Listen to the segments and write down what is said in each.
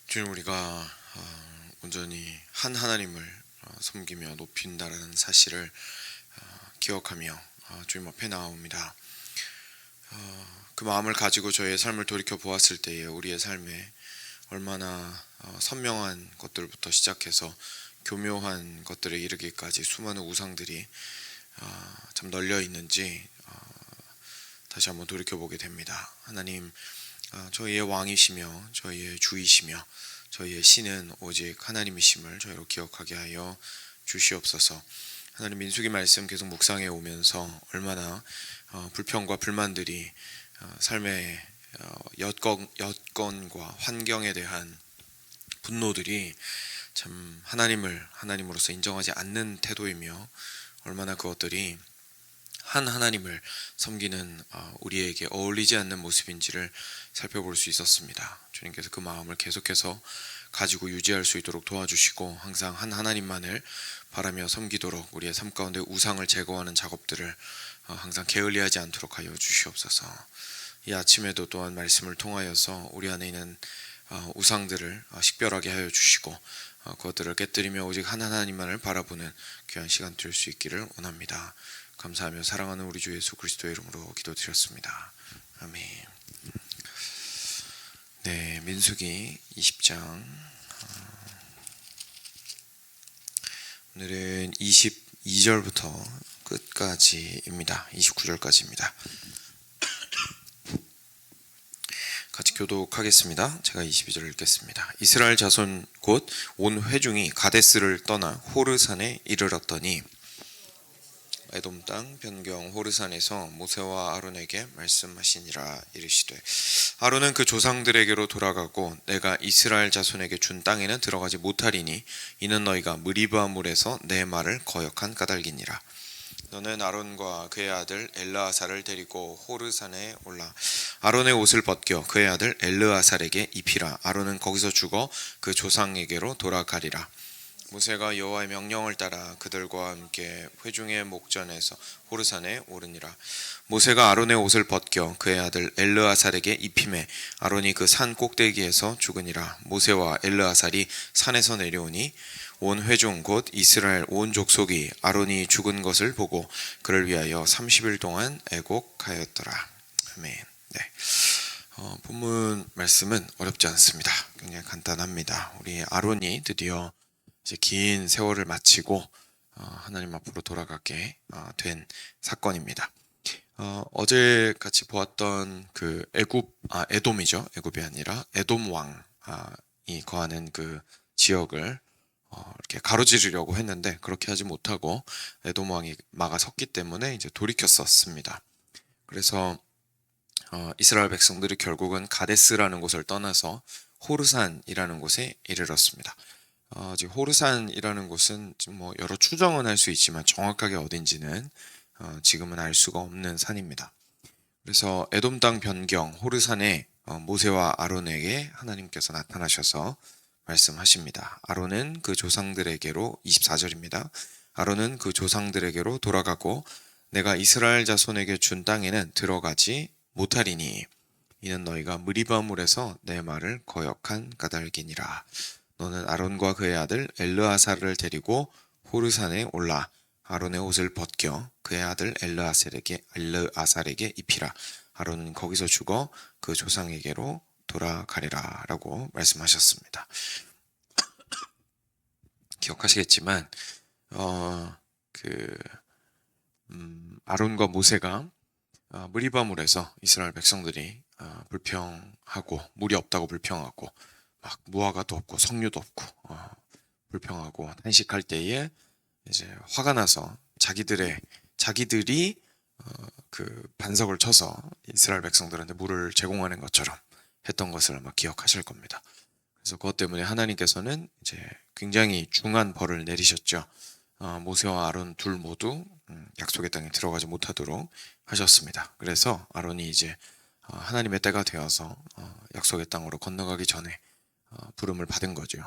주님, 우리가 온전히 한 하나님을 섬기며 높인다라는 사실을 기억하며 주님 앞에 나옵니다. 그 마음을 가지고 저의 삶을 돌이켜 보았을 때에 우리의 삶에 얼마나 선명한 것들부터 시작해서 교묘한 것들에 이르기까지 수많은 우상들이 참 널려 있는지 다시 한번 돌이켜 보게 됩니다. 하나님, 저희의 왕이시며 저희의 주이시며 저희의 신은 오직 하나님이심을 저희로 기억하게 하여 주시옵소서. 하나님, 민수기 말씀 계속 묵상해 오면서 얼마나 불평과 불만들이 삶의 여건과 환경에 대한 분노들이 참 하나님으로서 인정하지 않는 태도이며 얼마나 그것들이 한 하나님을 섬기는 우리에게 어울리지 않는 모습인지를 살펴볼 수 있었습니다. 주님께서 그 마음을 계속해서 가지고 유지할 수 있도록 도와주시고 항상 한 하나님만을 바라며 섬기도록 우리의 삶 가운데 우상을 제거하는 작업들을 항상 게을리하지 않도록 하여 주시옵소서. 이 아침에도 또한 말씀을 통하여서 우리 안에 있는 우상들을 식별하게 하여 주시고 그것들을 깨뜨리며 오직 한 하나님만을 바라보는 귀한 시간 될 수 있기를 원합니다. 감사하며 사랑하는 우리 주 예수 그리스도의 이름으로 기도드렸습니다. 아멘. 네, 민수기 20장. 오늘은 22절부터 끝까지입니다. 29절까지입니다. 같이 교독하겠습니다. 제가 22절을 읽겠습니다. 이스라엘 자손 곧 온 회중이 가데스를 떠나 호르산에 이르렀더니 에돔 땅 변경 호르산에서 모세와 아론에게 말씀하시니라. 이르시되 아론은 그 조상들에게로 돌아가고 내가 이스라엘 자손에게 준 땅에는 들어가지 못하리니 이는 너희가 무리바 물에서 내 말을 거역한 까닭이니라. 너는 아론과 그의 아들 엘르아살을 데리고 호르산에 올라 아론의 옷을 벗겨 그의 아들 엘르아살에게 입히라. 아론은 거기서 죽어 그 조상에게로 돌아가리라. 모세가 여호와의 명령을 따라 그들과 함께 회중의 목전에서 호르산에 오르니라. 모세가 아론의 옷을 벗겨 그의 아들 엘르아살에게 입히매 아론이 그 산 꼭대기에서 죽으니라. 모세와 엘르아살이 산에서 내려오니 온 회중 곧 이스라엘 온 족속이 아론이 죽은 것을 보고 그를 위하여 30일 동안 애곡하였더라. 아멘. 네. 본문 말씀은 어렵지 않습니다. 굉장히 간단합니다. 우리 아론이 드디어 이제 긴 세월을 마치고 하나님 앞으로 돌아가게 된 사건입니다. 어제 같이 보았던 그 에돔이죠. 애굽이 아니라 에돔 왕이 거하는 그 지역을 이렇게 가로지르려고 했는데 그렇게 하지 못하고 에돔 왕이 막아섰기 때문에 이제 돌이켰었습니다. 그래서 이스라엘 백성들이 결국은 가데스라는 곳을 떠나서 호르산이라는 곳에 이르렀습니다. 지금 호르산이라는 곳은 뭐 여러 추정은 할 수 있지만 정확하게 어딘지는 지금은 알 수가 없는 산입니다. 그래서 에돔 땅 변경 호르산에 모세와 아론에게 하나님께서 나타나셔서 말씀하십니다. 아론은 그 조상들에게로 24절입니다. 아론은 그 조상들에게로 돌아가고 내가 이스라엘 자손에게 준 땅에는 들어가지 못하리니 이는 너희가 무리바 물에서 내 말을 거역한 까닭이니라. 너는 아론과 그의 아들 엘르아살을 데리고 호르산에 올라 아론의 옷을 벗겨 그의 아들 엘르아살에게 입히라. 아론은 거기서 죽어 그 조상에게로 돌아가리라 라고 말씀하셨습니다. 기억하시겠지만 아론과 모세가 무리바물에서 이스라엘 백성들이 불평하고 물이 없다고 불평하고 막 무화과도 없고 석류도 없고 불평하고 탄식할 때에 이제 화가 나서 자기들이 그 반석을 쳐서 이스라엘 백성들한테 물을 제공하는 것처럼 했던 것을 아마 기억하실 겁니다. 그래서 그것 때문에 하나님께서는 이제 굉장히 중한 벌을 내리셨죠. 모세와 아론 둘 모두 약속의 땅에 들어가지 못하도록 하셨습니다. 그래서 아론이 이제 하나님의 때가 되어서 약속의 땅으로 건너가기 전에 부름을 받은 거죠.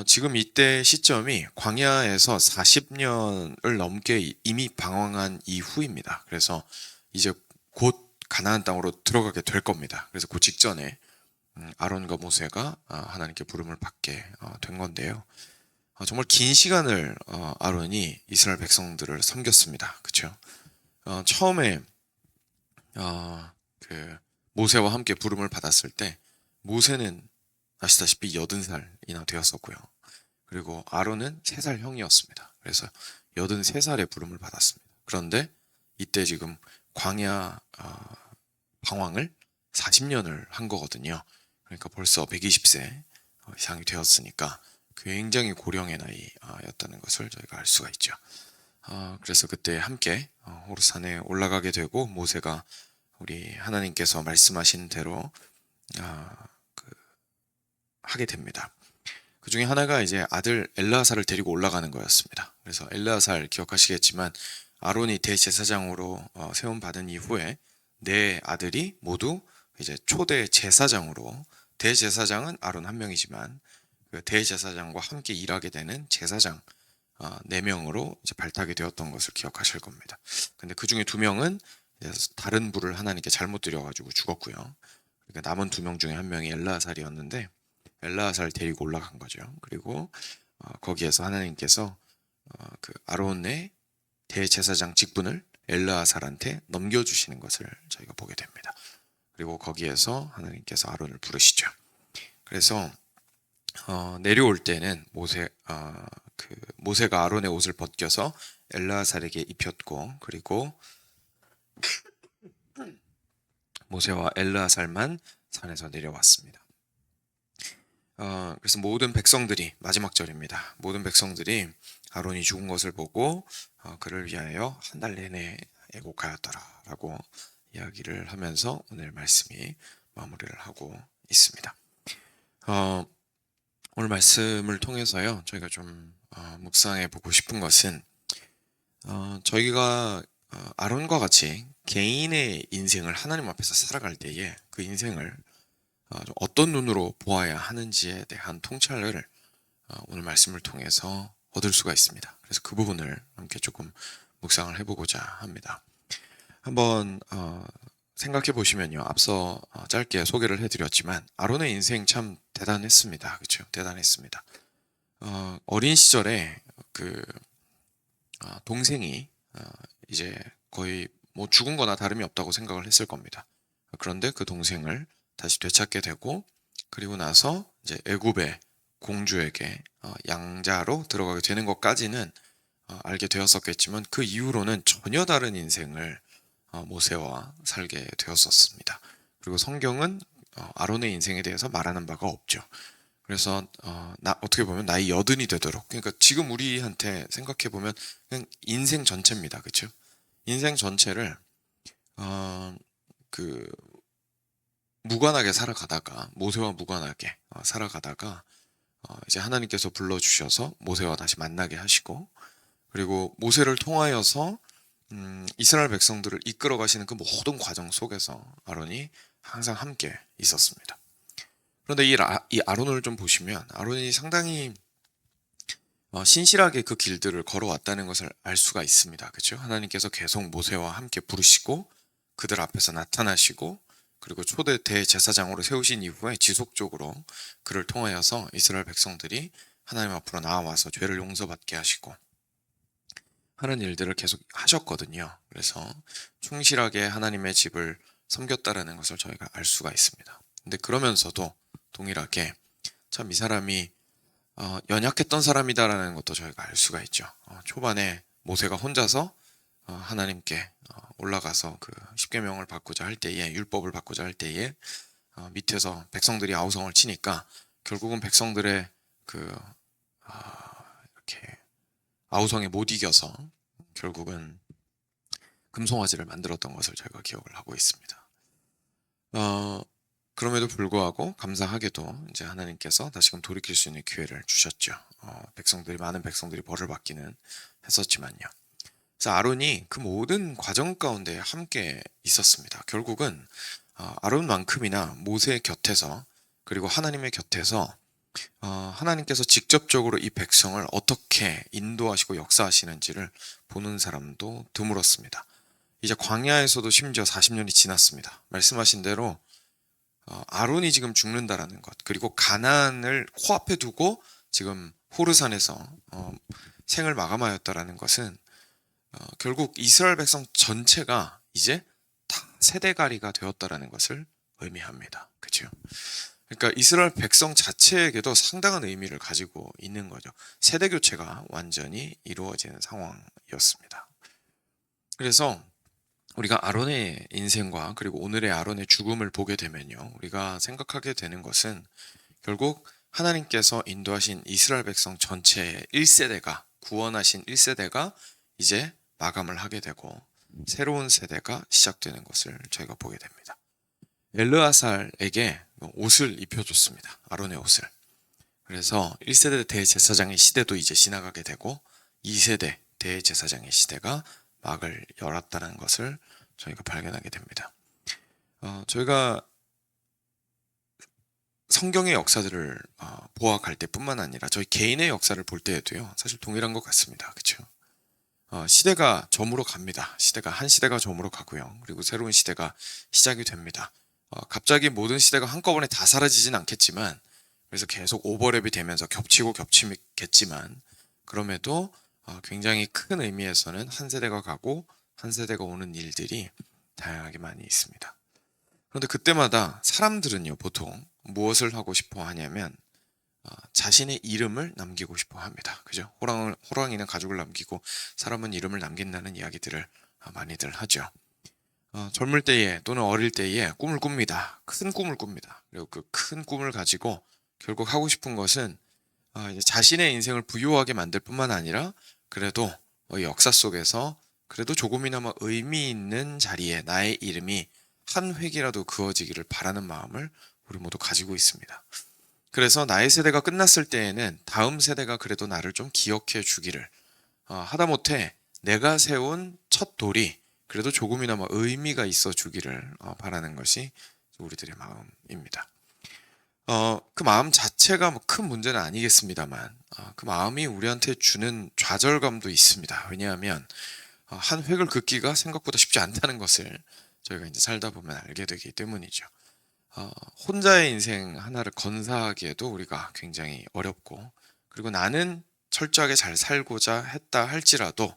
지금 이때 시점이 광야에서 40년을 넘게 이미 방황한 이후입니다. 그래서 이제 곧 가나안 땅으로 들어가게 될 겁니다. 그래서 그 직전에 아론과 모세가 하나님께 부름을 받게 된 건데요. 정말 긴 시간을 아론이 이스라엘 백성들을 섬겼습니다. 그렇죠? 처음에 그 모세와 함께 부름을 받았을 때 모세는 아시다시피 80살이나 되었었고요. 그리고 아론은 3살 형이었습니다. 그래서 83살의 부름을 받았습니다. 그런데 이때 지금 광야 방황을 40년을 한 거거든요. 그러니까 벌써 120세 이상이 되었으니까 굉장히 고령의 나이였다는 것을 저희가 알 수가 있죠. 그래서 그때 함께 호르산에 올라가게 되고 모세가 우리 하나님께서 말씀하신 대로 하게 됩니다. 그 중에 하나가 이제 아들 엘르아살을 데리고 올라가는 거였습니다. 그래서 엘르아살 기억하시겠지만 아론이 대제사장으로 세움받은 이후에 4아들이 모두 이제 초대 제사장으로, 대제사장은 아론 한 명이지만 그 대제사장과 함께 일하게 되는 제사장 4명으로 이제 발탁이 되었던 것을 기억하실 겁니다. 근데 그 중에 2명은 다른 불을 하나님께 잘못 드려가지고 죽었고요. 그러니까 남은 2명 중에 한 명이 엘르아살이었는데 엘르아살을 데리고 올라간 거죠. 그리고 거기에서 하나님께서 그 아론의 대제사장 직분을 엘르아살한테 넘겨주시는 것을 저희가 보게 됩니다. 그리고 거기에서 하나님께서 아론을 부르시죠. 그래서 내려올 때는 모세가 아론의 옷을 벗겨서 엘르아살에게 입혔고, 그리고 모세와 엘르아살만 산에서 내려왔습니다. 그래서 모든 백성들이, 마지막 절입니다. 모든 백성들이 아론이 죽은 것을 보고 그를 위하여 한 달 내내 애곡하였더라 라고 이야기를 하면서 오늘 말씀이 마무리를 하고 있습니다. 오늘 말씀을 통해서요, 저희가 좀 묵상해 보고 싶은 것은 저희가 아론과 같이 개인의 인생을 하나님 앞에서 살아갈 때에 그 인생을 어떤 눈으로 보아야 하는지에 대한 통찰을 오늘 말씀을 통해서 얻을 수가 있습니다. 그래서 그 부분을 함께 조금 묵상을 해보고자 합니다. 한번 생각해 보시면요, 앞서 짧게 소개를 해드렸지만 아론의 인생 참 대단했습니다. 그렇죠? 대단했습니다. 어린 시절에 그 동생이 이제 거의 뭐 죽은 거나 다름이 없다고 생각을 했을 겁니다. 그런데 그 동생을 다시 되찾게 되고, 그리고 나서 이제 애굽의 공주에게 양자로 들어가게 되는 것까지는 알게 되었었겠지만 그 이후로는 전혀 다른 인생을 모세와 살게 되었었습니다. 그리고 성경은 아론의 인생에 대해서 말하는 바가 없죠. 그래서 어떻게 보면 나이 80이 되도록, 그러니까 지금 우리한테 생각해 보면 그냥 인생 전체입니다. 그렇죠? 인생 전체를 무관하게 살아가다가, 모세와 무관하게 살아가다가 이제 하나님께서 불러주셔서 모세와 다시 만나게 하시고, 그리고 모세를 통하여서 이스라엘 백성들을 이끌어 가시는 그 모든 과정 속에서 아론이 항상 함께 있었습니다. 그런데 이 아론을 좀 보시면 아론이 상당히 신실하게 그 길들을 걸어왔다는 것을 알 수가 있습니다. 그렇죠? 하나님께서 계속 모세와 함께 부르시고 그들 앞에서 나타나시고, 그리고 초대 대제사장으로 세우신 이후에 지속적으로 그를 통하여서 이스라엘 백성들이 하나님 앞으로 나와서 죄를 용서받게 하시고 하는 일들을 계속 하셨거든요. 그래서 충실하게 하나님의 집을 섬겼다라는 것을 저희가 알 수가 있습니다. 근데 그러면서도 동일하게 참 이 사람이 연약했던 사람이다라는 것도 저희가 알 수가 있죠. 초반에 모세가 혼자서 하나님께 올라가서 그 십계명을 받고자 할 때에, 율법을 받고자 할 때에 밑에서 백성들이 아우성을 치니까 결국은 백성들의 이렇게 아우성에 못 이겨서 결국은 금송아지를 만들었던 것을 저희가 기억을 하고 있습니다. 그럼에도 불구하고 감사하게도 이제 하나님께서 다시금 돌이킬 수 있는 기회를 주셨죠. 많은 백성들이 벌을 받기는 했었지만요. 그래서 아론이 그 모든 과정 가운데 함께 있었습니다. 결국은 아론만큼이나 모세의 곁에서, 그리고 하나님의 곁에서 하나님께서 직접적으로 이 백성을 어떻게 인도하시고 역사하시는지를 보는 사람도 드물었습니다. 이제 광야에서도 심지어 40년이 지났습니다. 말씀하신 대로 아론이 지금 죽는다라는 것, 그리고 가나안을 코앞에 두고 지금 호르산에서 생을 마감하였다라는 것은 결국 이스라엘 백성 전체가 이제 다 세대가리가 되었다라는 것을 의미합니다. 그렇죠? 그러니까 이스라엘 백성 자체에게도 상당한 의미를 가지고 있는 거죠. 세대 교체가 완전히 이루어지는 상황이었습니다. 그래서 우리가 아론의 인생과 그리고 오늘의 아론의 죽음을 보게 되면요, 우리가 생각하게 되는 것은 결국 하나님께서 인도하신 이스라엘 백성 전체의 1세대가, 구원하신 1세대가 이제 마감을 하게 되고 새로운 세대가 시작되는 것을 저희가 보게 됩니다. 엘르아살에게 옷을 입혀줬습니다. 아론의 옷을. 그래서 1세대 대제사장의 시대도 이제 지나가게 되고 2세대 대제사장의 시대가 막을 열었다는 것을 저희가 발견하게 됩니다. 저희가 성경의 역사들을 보아갈 때뿐만 아니라 저희 개인의 역사를 볼 때에도요, 사실 동일한 것 같습니다. 그렇죠? 시대가 저물어 갑니다. 한 시대가 저물어 가고요. 그리고 새로운 시대가 시작이 됩니다. 갑자기 모든 시대가 한꺼번에 다 사라지진 않겠지만, 그래서 계속 오버랩이 되면서 겹치겠지만, 그럼에도 굉장히 큰 의미에서는 한 세대가 가고 한 세대가 오는 일들이 다양하게 많이 있습니다. 그런데 그때마다 사람들은요, 보통 무엇을 하고 싶어 하냐면 자신의 이름을 남기고 싶어 합니다. 그죠? 호랑이는 가죽을 남기고 사람은 이름을 남긴다는 이야기들을 많이들 하죠. 젊을 때에 또는 어릴 때에 꿈을 꿉니다. 큰 꿈을 꿉니다. 그리고 그 큰 꿈을 가지고 결국 하고 싶은 것은 이제 자신의 인생을 부유하게 만들 뿐만 아니라 그래도 역사 속에서 그래도 조금이나마 의미 있는 자리에 나의 이름이 한 획이라도 그어지기를 바라는 마음을 우리 모두 가지고 있습니다. 그래서 나의 세대가 끝났을 때에는 다음 세대가 그래도 나를 좀 기억해 주기를, 하다못해 내가 세운 첫 돌이 그래도 조금이나마 의미가 있어 주기를 바라는 것이 우리들의 마음입니다. 그 마음 자체가 뭐 큰 문제는 아니겠습니다만 그 마음이 우리한테 주는 좌절감도 있습니다. 왜냐하면 한 획을 긋기가 생각보다 쉽지 않다는 것을 저희가 이제 살다 보면 알게 되기 때문이죠. 혼자의 인생 하나를 건사하기에도 우리가 굉장히 어렵고, 그리고 나는 철저하게 잘 살고자 했다 할지라도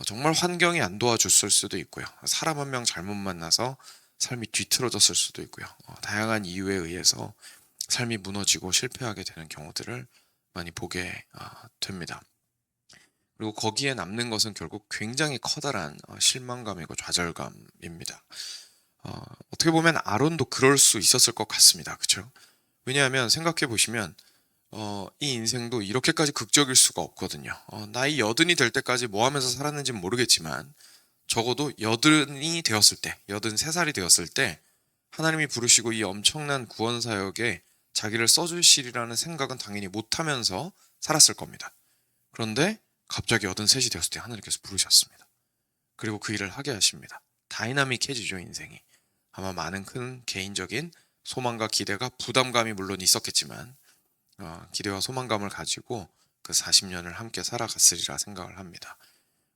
정말 환경이 안 도와줬을 수도 있고요. 사람 한 명 잘못 만나서 삶이 뒤틀어졌을 수도 있고요. 다양한 이유에 의해서 삶이 무너지고 실패하게 되는 경우들을 많이 보게 됩니다. 그리고 거기에 남는 것은 결국 굉장히 커다란 실망감이고 좌절감입니다. 어떻게 보면 아론도 그럴 수 있었을 것 같습니다. 그렇죠? 왜냐하면 생각해 보시면 이 인생도 이렇게까지 극적일 수가 없거든요. 나이 80이 될 때까지 뭐 하면서 살았는지는 모르겠지만 적어도 80이 되었을 때, 83살이 되었을 때 하나님이 부르시고 이 엄청난 구원 사역에 자기를 써주시리라는 생각은 당연히 못하면서 살았을 겁니다. 그런데 갑자기 83이 되었을 때 하나님께서 부르셨습니다. 그리고 그 일을 하게 하십니다. 다이나믹해지죠, 인생이. 아마 많은 큰 개인적인 소망과 기대가, 부담감이 물론 있었겠지만 기대와 소망감을 가지고 그 40년을 함께 살아갔으리라 생각을 합니다.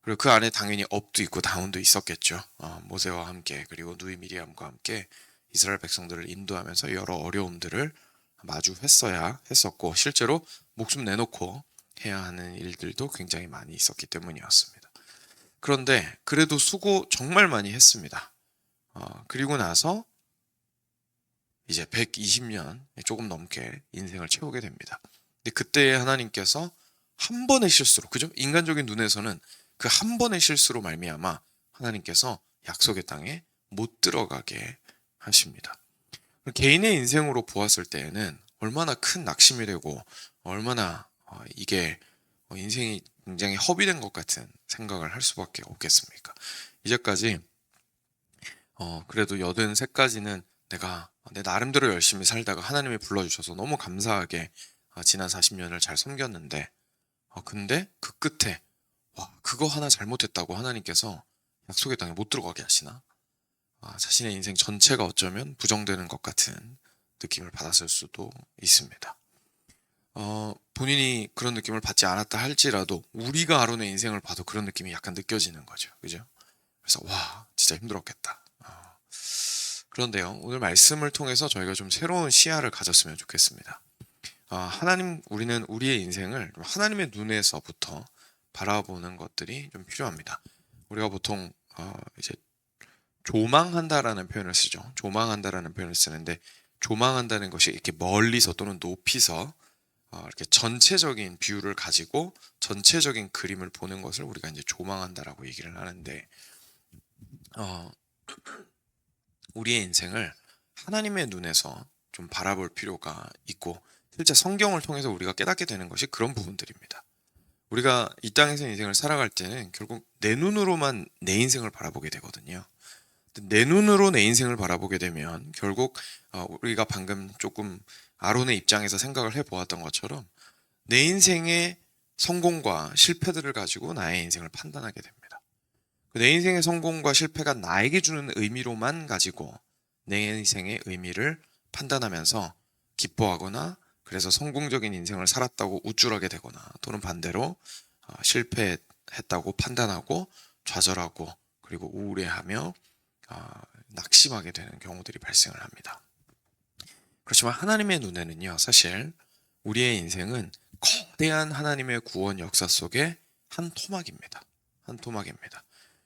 그리고 그 안에 당연히 업도 있고 다운도 있었겠죠. 모세와 함께, 그리고 누이 미리암과 함께 이스라엘 백성들을 인도하면서 여러 어려움들을 마주했어야 했었고, 실제로 목숨 내놓고 해야 하는 일들도 굉장히 많이 있었기 때문이었습니다. 그런데 그래도 수고 정말 많이 했습니다. 그리고 나서 이제 120년 조금 넘게 인생을 채우게 됩니다. 근데 그때 하나님께서 한 번의 실수로, 그죠? 인간적인 눈에서는 그 한 번의 실수로 말미암아 하나님께서 약속의 땅에 못 들어가게 하십니다. 개인의 인생으로 보았을 때에는 얼마나 큰 낙심이 되고 얼마나 이게 인생이 굉장히 허비된 것 같은 생각을 할 수밖에 없겠습니까? 이제까지 그래도 83까지는 내가 내 나름대로 열심히 살다가 하나님이 불러주셔서 너무 감사하게 지난 40년을 잘 섬겼는데, 근데 그 끝에 그거 하나 잘못했다고 하나님께서 약속의 땅에 못 들어가게 하시나? 자신의 인생 전체가 어쩌면 부정되는 것 같은 느낌을 받았을 수도 있습니다. 본인이 그런 느낌을 받지 않았다 할지라도 우리가 아론의 인생을 봐도 그런 느낌이 약간 느껴지는 거죠. 그죠? 그래서 진짜 힘들었겠다. 그런데요, 오늘 말씀을 통해서 저희가 좀 새로운 시야를 가졌으면 좋겠습니다. 우리는 우리의 인생을 하나님의 눈에서부터 바라보는 것들이 좀 필요합니다. 우리가 보통 이제 조망한다라는 표현을 쓰죠. 조망한다라는 표현을 쓰는데, 조망한다는 것이 이렇게 멀리서 또는 높이서 이렇게 전체적인 뷰를 가지고 전체적인 그림을 보는 것을 우리가 이제 조망한다라고 얘기를 하는데, 어, 우리의 인생을 하나님의 눈에서 좀 바라볼 필요가 있고, 실제 성경을 통해서 우리가 깨닫게 되는 것이 그런 부분들입니다. 우리가 이 땅에서 인생을 살아갈 때는 결국 내 눈으로만 내 인생을 바라보게 되거든요. 내 눈으로 내 인생을 바라보게 되면 결국 우리가 방금 조금 아론의 입장에서 생각을 해보았던 것처럼 내 인생의 성공과 실패들을 가지고 나의 인생을 판단하게 됩니다. 내 인생의 성공과 실패가 나에게 주는 의미로만 가지고 내 인생의 의미를 판단하면서 기뻐하거나, 그래서 성공적인 인생을 살았다고 우쭐하게 되거나, 또는 반대로 실패했다고 판단하고 좌절하고 그리고 우울해하며 낙심하게 되는 경우들이 발생을 합니다. 그렇지만 하나님의 눈에는요, 사실 우리의 인생은 거대한 하나님의 구원 역사 속의 한 토막입니다. 한 토막입니다.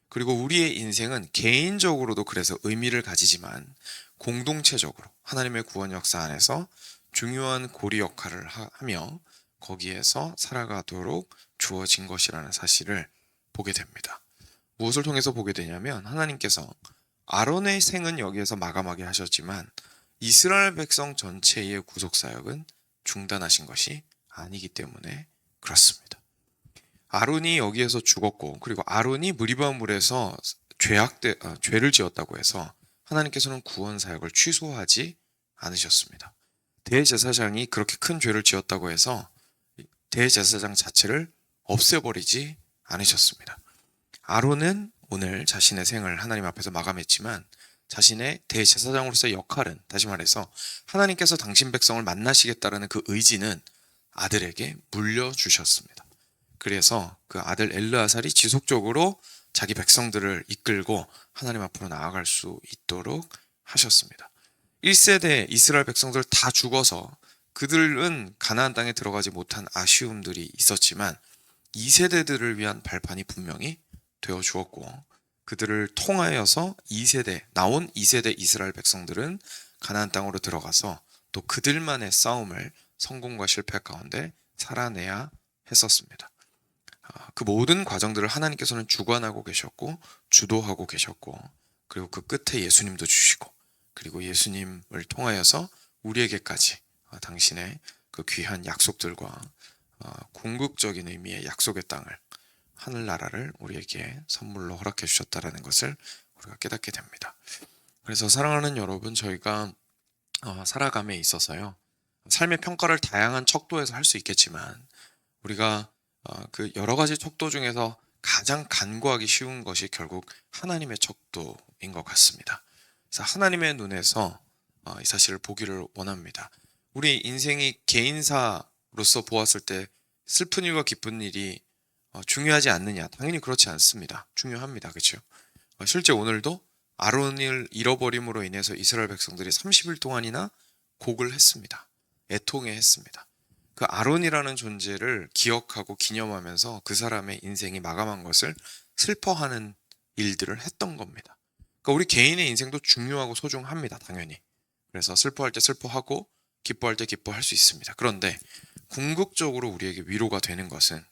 그리고 우리의 인생은 개인적으로도 그래서 의미를 가지지만 공동체적으로 하나님의 구원 역사 안에서 중요한 고리 역할을 하며 거기에서 살아가도록 주어진 것이라는 사실을 보게 됩니다. 무엇을 통해서 보게 되냐면, 하나님께서 아론의 생은 여기에서 마감하게 하셨지만 이스라엘 백성 전체의 구속사역은 중단하신 것이 아니기 때문에 그렇습니다. 아론이 여기에서 죽었고, 그리고 아론이 무리바 물에서 죄를 지었다고 해서 하나님께서는 구원 사역을 취소하지 않으셨습니다. 대제사장이 그렇게 큰 죄를 지었다고 해서 대제사장 자체를 없애버리지 않으셨습니다. 아론은 오늘 자신의 생을 하나님 앞에서 마감했지만 자신의 대제사장으로서의 역할은, 다시 말해서 하나님께서 당신 백성을 만나시겠다라는 그 의지는 아들에게 물려주셨습니다. 그래서 그 아들 엘르아살이 지속적으로 자기 백성들을 이끌고 하나님 앞으로 나아갈 수 있도록 하셨습니다. 1세대 이스라엘 백성들 다 죽어서 그들은 가나안 땅에 들어가지 못한 아쉬움들이 있었지만 2세대들을 위한 발판이 분명히 되어 주었고, 그들을 통하여서 나온 2세대 이스라엘 백성들은 가나안 땅으로 들어가서 또 그들만의 싸움을 성공과 실패 가운데 살아내야 했었습니다. 그 모든 과정들을 하나님께서는 주관하고 계셨고 주도하고 계셨고, 그리고 그 끝에 예수님도 주시고, 그리고 예수님을 통하여서 우리에게까지 당신의 그 귀한 약속들과 궁극적인 의미의 약속의 땅을, 하늘나라를 우리에게 선물로 허락해 주셨다라는 것을 우리가 깨닫게 됩니다. 그래서 사랑하는 여러분, 저희가 살아감에 있어서요, 삶의 평가를 다양한 척도에서 할 수 있겠지만 우리가 그 여러 가지 척도 중에서 가장 간구하기 쉬운 것이 결국 하나님의 척도인 것 같습니다. 그래서 하나님의 눈에서 이 사실을 보기를 원합니다. 우리 인생이 개인사로서 보았을 때 슬픈 일과 기쁜 일이 중요하지 않느냐? 당연히 그렇지 않습니다. 중요합니다. 그렇죠? 실제 오늘도 아론을 잃어버림으로 인해서 이스라엘 백성들이 30일 동안이나 곡을 했습니다. 애통해 했습니다. 그 아론이라는 존재를 기억하고 기념하면서 그 사람의 인생이 마감한 것을 슬퍼하는 일들을 했던 겁니다. 그러니까 우리 개인의 인생도 중요하고 소중합니다. 당연히. 그래서 슬퍼할 때 슬퍼하고 기뻐할 때 기뻐할 수 있습니다. 그런데 궁극적으로 위로가 되는 것은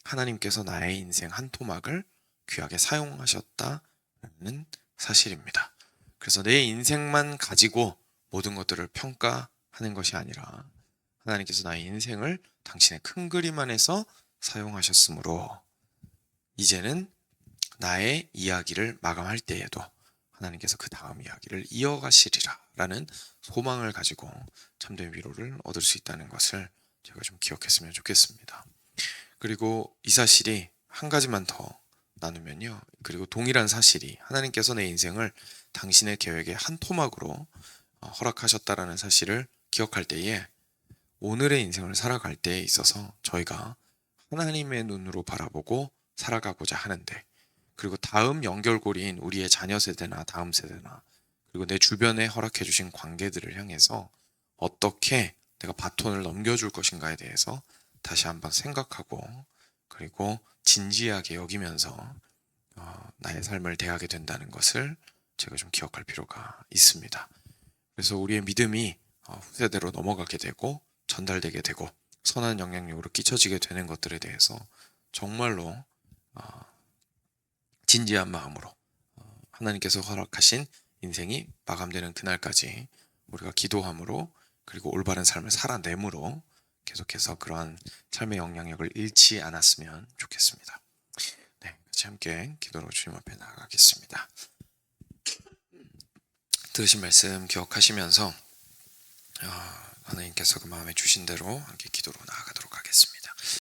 하나님께서 나의 인생 한 토막을 귀하게 사용하셨다는 사실입니다. 그래서 내 인생만 가지고 모든 것들을 평가하는 것이 아니라 하나님께서 나의 인생을 당신의 큰 그림 안에서 사용하셨으므로 이제는 나의 이야기를 마감할 때에도 하나님께서 그 다음 이야기를 이어가시리라 라는 소망을 가지고 참된 위로를 얻을 수 있다는 것을 제가 좀 기억했으면 좋겠습니다. 그리고 이 사실이 한 가지만 더 나누면요, 그리고 동일한 사실이 하나님께서 내 인생을 당신의 계획의 한 토막으로 허락하셨다라는 사실을 기억할 때에 오늘의 인생을 살아갈 때에 있어서 저희가 하나님의 눈으로 바라보고 살아가고자 하는데, 그리고 다음 연결고리인 우리의 자녀 세대나 다음 세대나 그리고 내 주변에 허락해 주신 관계들을 향해서 어떻게 내가 바톤을 넘겨줄 것인가에 대해서 다시 한번 생각하고 그리고 진지하게 여기면서 나의 삶을 대하게 된다는 것을 제가 좀 기억할 필요가 있습니다. 그래서 우리의 믿음이 후세대로 넘어가게 되고 전달되게 되고 선한 영향력으로 끼쳐지게 되는 것들에 대해서 정말로 진지한 마음으로 하나님께서 허락하신 인생이 마감되는 그날까지 우리가 기도함으로 그리고 올바른 삶을 살아내므로 계속해서 그러한 삶의 영향력을 잃지 않았으면 좋겠습니다. 네, 같이 함께 기도로 주님 앞에 나아가겠습니다. 들으신 말씀 기억하시면서 하나님께서 그 마음에 주신 대로 함께 기도로 나아가도록 하겠습니다.